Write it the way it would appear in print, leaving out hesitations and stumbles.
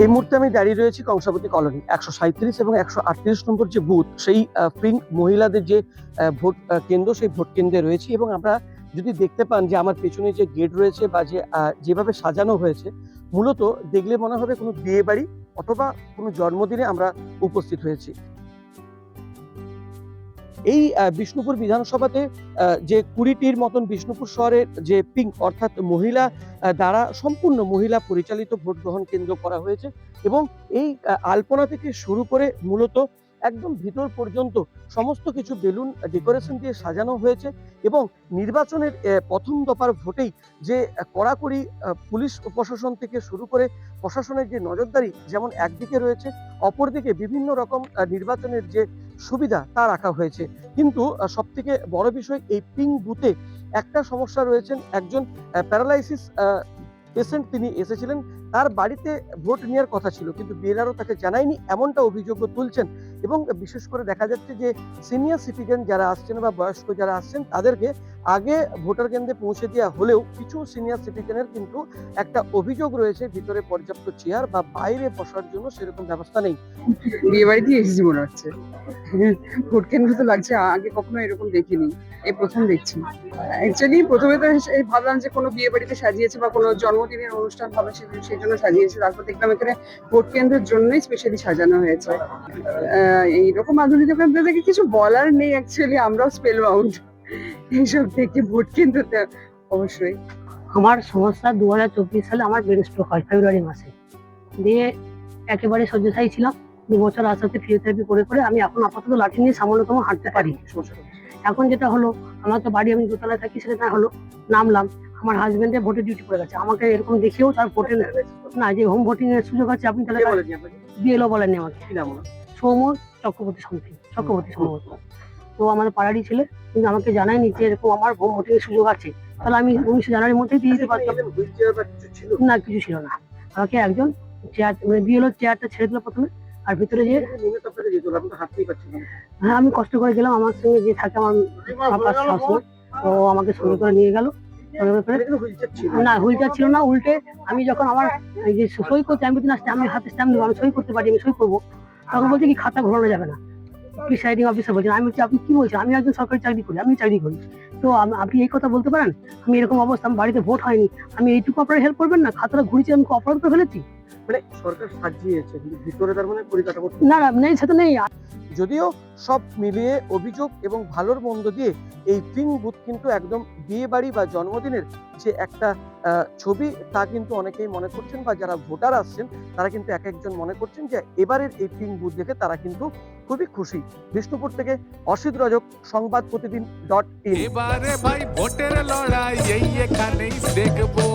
এই মুহূর্তে আমি দাঁড়িয়ে রয়েছি কংসাবতী কলোনি 137 এবং 138 নম্বর যে বুথ, সেই পিঙ্ক মহিলাদের যে ভোট কেন্দ্র, সেই ভোট কেন্দ্রে রয়েছি। এবং আমরা যদি দেখতে পান যে আমার পেছনে যে গেট রয়েছে বা যেভাবে সাজানো হয়েছে, মূলত দেখলে মনে হবে কোনো বিয়ে বাড়ি অথবা কোনো জন্মদিনে আমরা উপস্থিত হয়েছি। এই বিষ্ণুপুর বিধানসভাতে যে 20টির মতন বিষ্ণুপুর শহরের যে পিঙ্ক অর্থাৎ মহিলা দ্বারা সম্পূর্ণ মহিলা পরিচালিত ভোট গ্রহণ কেন্দ্র করা হয়েছে। এবং এই আলপনা থেকে শুরু করে মূলত একদম ভিতর পর্যন্ত সমস্ত কিছু বেলুন ডেকোরেশন দিয়ে সাজানো হয়েছে। এবং নির্বাচনের প্রথম দফার ভোটেই যে কড়াকড়ি পুলিশ প্রশাসন থেকে শুরু করে প্রশাসনের যে নজরদারি যেমন একদিকে রয়েছে, অপরদিকে বিভিন্ন রকম নির্বাচনের যে সুবিধা তা রাখা হয়েছে। কিন্তু সবথেকে বড় বিষয়, এই পিঙ্ক বুথে একটা সমস্যা রয়েছেন। একজন প্যারালাইসিস পেশেন্ট তিনি এসেছিলেন, তার বাড়িতে ভোট নেওয়ার কথা ছিল, কিন্তু বিএলআরও তাকে জানায়নি, এমনটা অভিযোগও তুলছেন। এবং বিশেষ করে দেখা যাচ্ছে যে সিনিয়র সিটিজেন যারা আসছেন বা বয়স্ক যারা আসছেন, তাদেরকে আগে ভোটার কেন্দ্রে পৌঁছে দেওয়া হলেও কিছু সিনিয়র সিটিজেনের কিন্তু একটা অভিযোগ রয়েছে, ভিতরে পর্যাপ্ত চেয়ার বা বাইরে বসার জন্য সেরকম ব্যবস্থা নেই। বিয়ে বাড়িতে এসেছি মনে হচ্ছে। ভোট কেন্দ্র তো লাগছে, আগে কখনো এরকম দেখিনি, এই প্রথম দেখছি। অ্যাকচুয়ালি প্রথমে তো এই ভাবলাম যে কোনো বিয়ে বাড়িতে সাজিয়েছে বা কোনো জন্মদিনের অনুষ্ঠান হবে সেই জন্য সাজিয়েছে, তারপর দেখলাম এখানে ভোট কেন্দ্রের জন্যই স্পেশালি সাজানো হয়েছে। এইরকম আধুনিক থেকে কিছু বলার নেই, অ্যাকচুয়ালি আমরাও স্পেল বাউন্ড এইসব থেকে ভোট কেন্দ্রতে। অবশ্যই আমার সমস্যা 2024 সালে আমার ব্রেন স্ট্রোক হয় ফেব্রুয়ারি মাসে, দিয়ে একেবারে শয্যাশায়ী ছিলাম। 2 বছর আস্তে আস্তে ফিজিওথেরাপি করে করে আমি এখন আপাতত লাঠি নিয়ে সামান্যতম হাঁটতে পারি। এখন যেটা হলো, আমার তো বাড়ি, আমি দোতলায় থাকি, সেটা না হলো নামলাম, আমার হাজবেন্ডের ভোটের ডিউটি পড়ে গেছে, আমাকে এরকম দেখিয়েও তার ভোটের না, যে হোম ভোটিং এর সুযোগ আছে, আপনি তাহলে বিএলও বলেননি আমাকে, সৌম্য চক্রবর্তী সম্ভবত। তো আমাদের পাড়ারই ছেলে, কিন্তু আমাকে জানায়নি যে এরকম আমার হোম ভোটিং এর সুযোগ আছে। তাহলে আমি 19 জানুয়ারির মধ্যেই দিয়ে দিতে পারতাম। না, কিছু ছিল না। আমাকে একজন চেয়ার, মানে বিএলও চেয়ারটা ছেড়ে দিল প্রথমে, আর ভিতরে যে হ্যাঁ, আমি কষ্ট করে গেলাম, আমার সঙ্গে যে থাকে আমার শাশুড়ি, তো আমাকে সঙ্গে করে নিয়ে গেল। না, হুইলচেয়ার ছিল না, উল্টে আমি যখন আমার এই যে সই করতে, আমি আসতে, আমি হাতে স্ট্যাম্প দেবো, আমি সই করতে পারি, আমি সই করবো, তখন বলছে কি খাতা ঘোরানো যাবে না। প্রিসাইডিং অফিসার বলছেন। আমি বলছি আপনি কি বলছেন, আমি একজন সরকারি চাকরি করি, আমি চাকরি করি, তো আপনি এই কথা বলতে পারেন? আমি এরকম অবস্থা, আমার বাড়িতে ভোট হয়নি, আমি এইটুকু আপনারা হেল্প করবেন না? খাতাটা ঘুরিয়েছি, আমি অপরাধ করে ফেলেছি। মানে সরকার সাজিয়েছে কিন্তু ভিতরে তার মানে পরিকাঠামো না না, নেই, সেটা নেই। যদিও সব মিলিয়ে অভিযোগ এবং ভালোর মন্দ দিয়ে এই পিঙ্ক বুথ কিন্তু একদম বিয়ে বাড়ি বা জন্মদিনের যে একটা ছবি, তা কিন্তু অনেকেই মনে করছেন, বা যারা ভোটার আসছেন তারা কিন্তু এক একজন মনে করছেন যে এবারের এই পিঙ্ক বুথ দেখে তারা কিন্তু খুবই খুশি। বিষ্ণুপুর থেকে অসিত রজক, সংবাদ প্রতিদিন .in। এবারে ভাই ভোটের লড়াই এই এখানেই দেখবো।